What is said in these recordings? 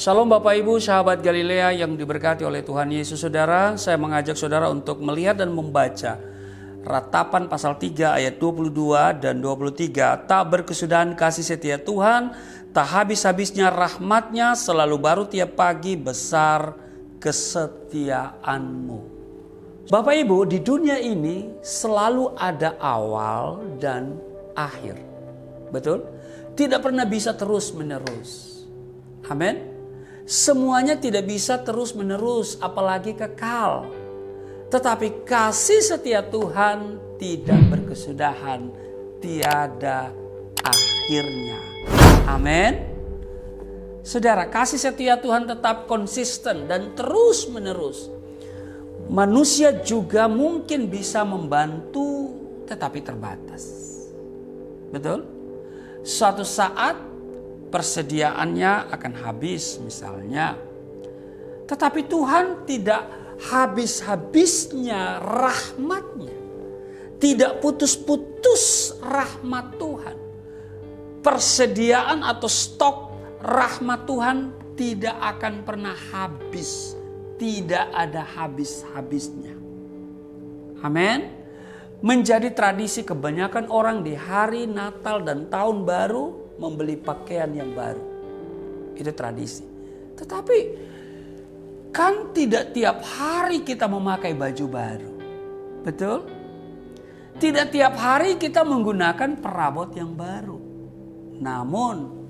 Shalom Bapak Ibu, sahabat Galilea yang diberkati oleh Tuhan Yesus. Saudara, saya mengajak saudara untuk melihat dan membaca Ratapan pasal 3 ayat 22 dan 23. Tak berkesudahan kasih setia Tuhan, tak habis-habisnya rahmatnya, selalu baru tiap pagi, besar kesetiaanmu. Bapak Ibu, di dunia ini selalu ada awal dan akhir. Betul? Tidak pernah bisa terus menerus. Amin. Semuanya tidak bisa terus menerus, apalagi kekal. Tetapi kasih setia Tuhan tidak berkesudahan, tiada akhirnya. Amin. Saudara, kasih setia Tuhan tetap konsisten dan terus menerus. Manusia juga mungkin bisa membantu, tetapi terbatas. Betul? Suatu saat persediaannya akan habis misalnya. Tetapi Tuhan tidak habis-habisnya rahmatnya. Tidak putus-putus rahmat Tuhan. Persediaan atau stok rahmat Tuhan tidak akan pernah habis. Tidak ada habis-habisnya. Amin. Menjadi tradisi kebanyakan orang di hari Natal dan Tahun Baru membeli pakaian yang baru. Itu tradisi. Tetapi kan tidak tiap hari kita memakai baju baru. Betul? Tidak tiap hari kita menggunakan perabot yang baru. Namun,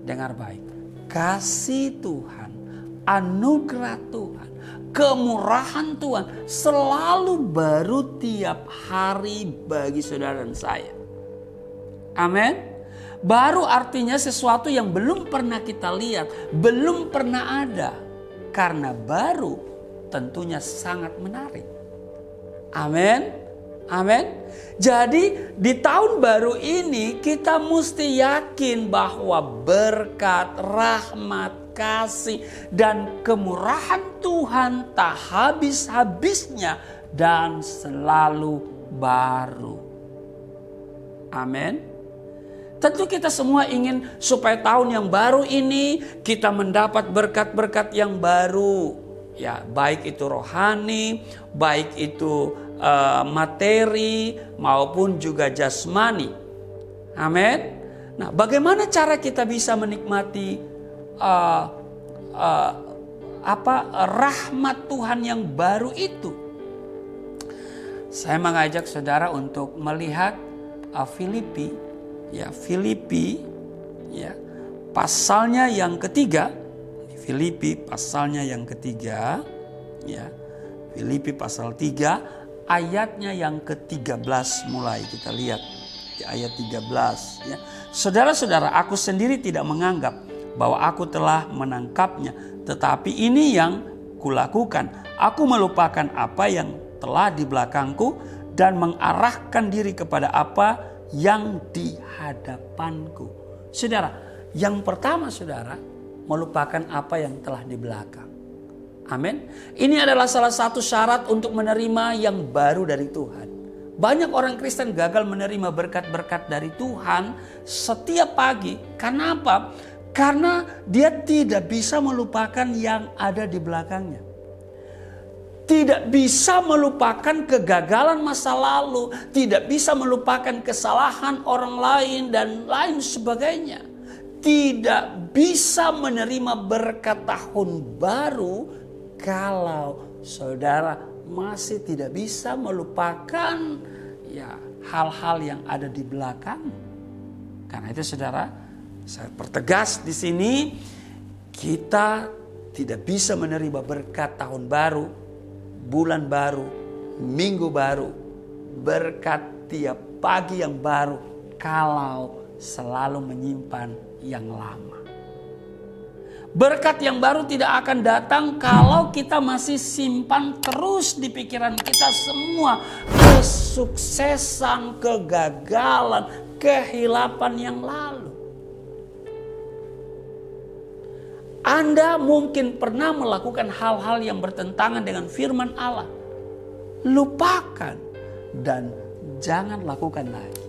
dengar baik. Kasih Tuhan, anugerah Tuhan, kemurahan Tuhan selalu baru tiap hari bagi saudara dan saya. Amin. Baru artinya sesuatu yang belum pernah kita lihat, belum pernah ada. Karena baru tentunya sangat menarik. Amin. Amin. Jadi di tahun baru ini kita mesti yakin bahwa berkat, rahmat, kasih dan kemurahan Tuhan tak habis-habisnya dan selalu baru. Amin. Tentu kita semua ingin supaya tahun yang baru ini kita mendapat berkat-berkat yang baru. Ya, baik itu rohani, baik itu materi maupun juga jasmani. Amin. Nah, bagaimana cara kita bisa menikmati rahmat Tuhan yang baru itu? Saya mengajak saudara untuk melihat Filipi. Ya, Filipi ya, pasalnya yang ketiga. Filipi pasalnya yang ketiga ya. Filipi pasal 3 ayatnya yang ke-13 mulai kita lihat di ayat 13 ya. Saudara-saudara, aku sendiri tidak menganggap bahwa aku telah menangkapnya, tetapi ini yang kulakukan. Aku melupakan apa yang telah di belakangku dan mengarahkan diri kepada apa yang di hadapanku. Saudara, yang pertama saudara, melupakan apa yang telah di belakang. Amin. Ini adalah salah satu syarat untuk menerima yang baru dari Tuhan. Banyak orang Kristen gagal menerima berkat-berkat dari Tuhan setiap pagi. Karena apa? Karena dia tidak bisa melupakan yang ada di belakangnya. Tidak bisa melupakan kegagalan masa lalu. Tidak bisa melupakan kesalahan orang lain dan lain sebagainya. Tidak bisa menerima berkat tahun baru kalau saudara masih tidak bisa melupakan ya hal-hal yang ada di belakang. Karena itu saudara, saya pertegas di sini, kita tidak bisa menerima berkat tahun baru, bulan baru, minggu baru, berkat tiap pagi yang baru kalau selalu menyimpan yang lama. Berkat yang baru tidak akan datang kalau kita masih simpan terus di pikiran kita semua kesuksesan, kegagalan, kehilapan yang lalu. Anda mungkin pernah melakukan hal-hal yang bertentangan dengan firman Allah. Lupakan dan jangan lakukan lagi.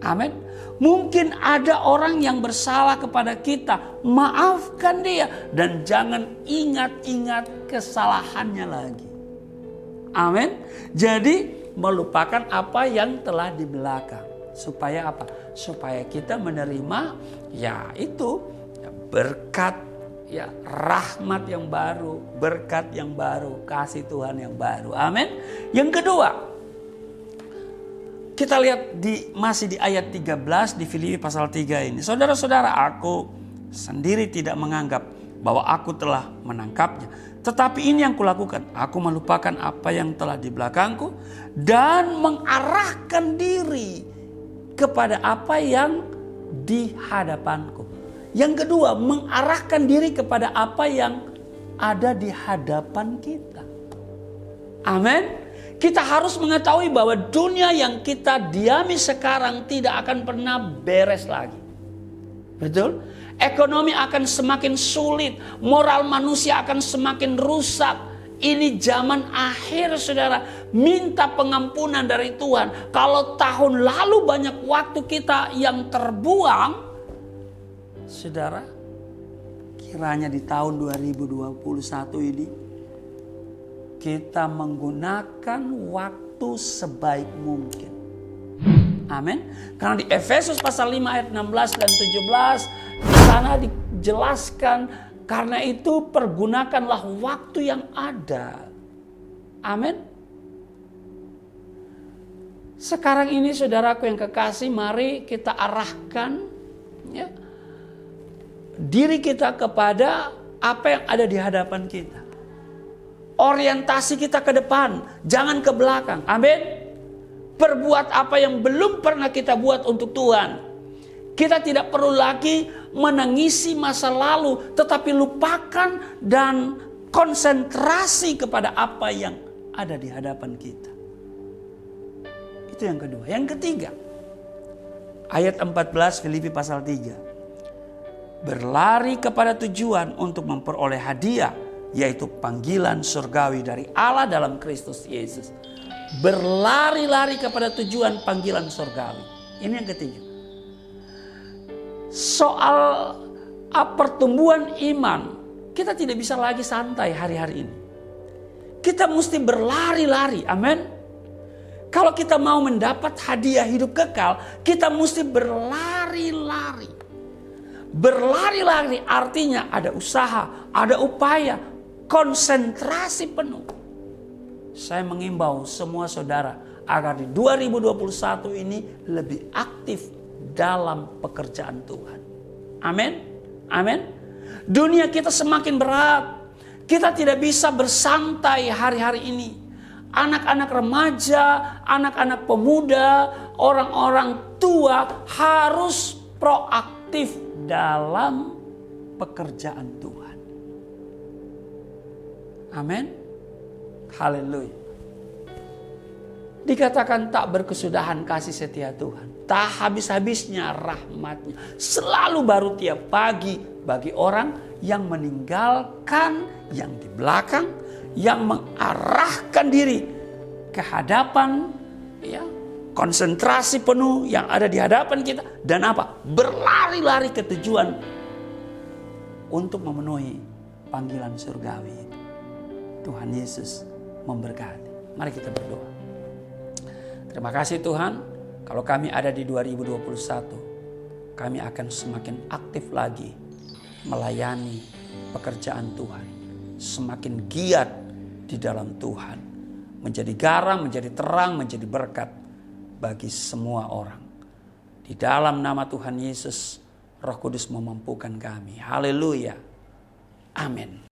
Amin. Mungkin ada orang yang bersalah kepada kita, maafkan dia dan jangan ingat-ingat kesalahannya lagi. Amin. Jadi melupakan apa yang telah di belakang. Supaya apa? Supaya kita menerima berkat, rahmat yang baru, berkat yang baru, kasih Tuhan yang baru. Amin. Yang kedua, kita lihat masih di ayat 13 di Filipi pasal 3 ini. Saudara-saudara, aku sendiri tidak menganggap bahwa aku telah menangkapnya. Tetapi ini yang kulakukan, aku melupakan apa yang telah di belakangku dan mengarahkan diri kepada apa yang di hadapanku. Yang kedua, mengarahkan diri kepada apa yang ada di hadapan kita. Amin. Kita harus mengetahui bahwa dunia yang kita diami sekarang tidak akan pernah beres lagi. Betul? Ekonomi akan semakin sulit, moral manusia akan semakin rusak. Ini zaman akhir, saudara. Minta pengampunan dari Tuhan. Kalau tahun lalu banyak waktu kita yang terbuang, saudara, kiranya di tahun 2021 ini kita menggunakan waktu sebaik mungkin. Amin. Karena di Efesus pasal 5 ayat 16 dan 17 di sana dijelaskan, karena itu pergunakanlah waktu yang ada. Amin. Sekarang ini saudaraku yang kekasih, mari kita arahkan diri kita kepada apa yang ada di hadapan kita. Orientasi kita ke depan, jangan ke belakang. Amin. Perbuat apa yang belum pernah kita buat untuk Tuhan. Kita tidak perlu lagi menangisi masa lalu, tetapi lupakan dan konsentrasi kepada apa yang ada di hadapan kita. Itu yang kedua. Yang ketiga, ayat 14 Filipi pasal 3. Berlari kepada tujuan untuk memperoleh hadiah, yaitu panggilan surgawi dari Allah dalam Kristus Yesus. Berlari-lari kepada tujuan panggilan surgawi. Ini yang ketiga. Soal pertumbuhan iman, kita tidak bisa lagi santai hari-hari ini. Kita mesti berlari-lari. Amin. Kalau kita mau mendapat hadiah hidup kekal, kita mesti berlari-lari. Berlari-lari artinya ada usaha, ada upaya, konsentrasi penuh. Saya mengimbau semua saudara agar di 2021 ini lebih aktif dalam pekerjaan Tuhan. Amin. Amin. Dunia kita semakin berat. Kita tidak bisa bersantai hari-hari ini. Anak-anak remaja, anak-anak pemuda, orang-orang tua harus proaktif dalam pekerjaan Tuhan. Amin. Haleluya. Dikatakan tak berkesudahan kasih setia Tuhan, tak habis-habisnya rahmatnya, selalu baru tiap pagi bagi orang yang meninggalkan yang di belakang, yang mengarahkan diri ke hadapan, konsentrasi penuh yang ada di hadapan kita, dan berlari-lari ke tujuan untuk memenuhi panggilan surgawi. Tuhan Yesus memberkati. Mari kita berdoa. Terima kasih Tuhan, kalau kami ada di 2021, kami akan semakin aktif lagi melayani pekerjaan Tuhan. Semakin giat di dalam Tuhan. Menjadi garam, menjadi terang, menjadi berkat bagi semua orang. Di dalam nama Tuhan Yesus, Roh Kudus memampukan kami. Haleluya. Amin.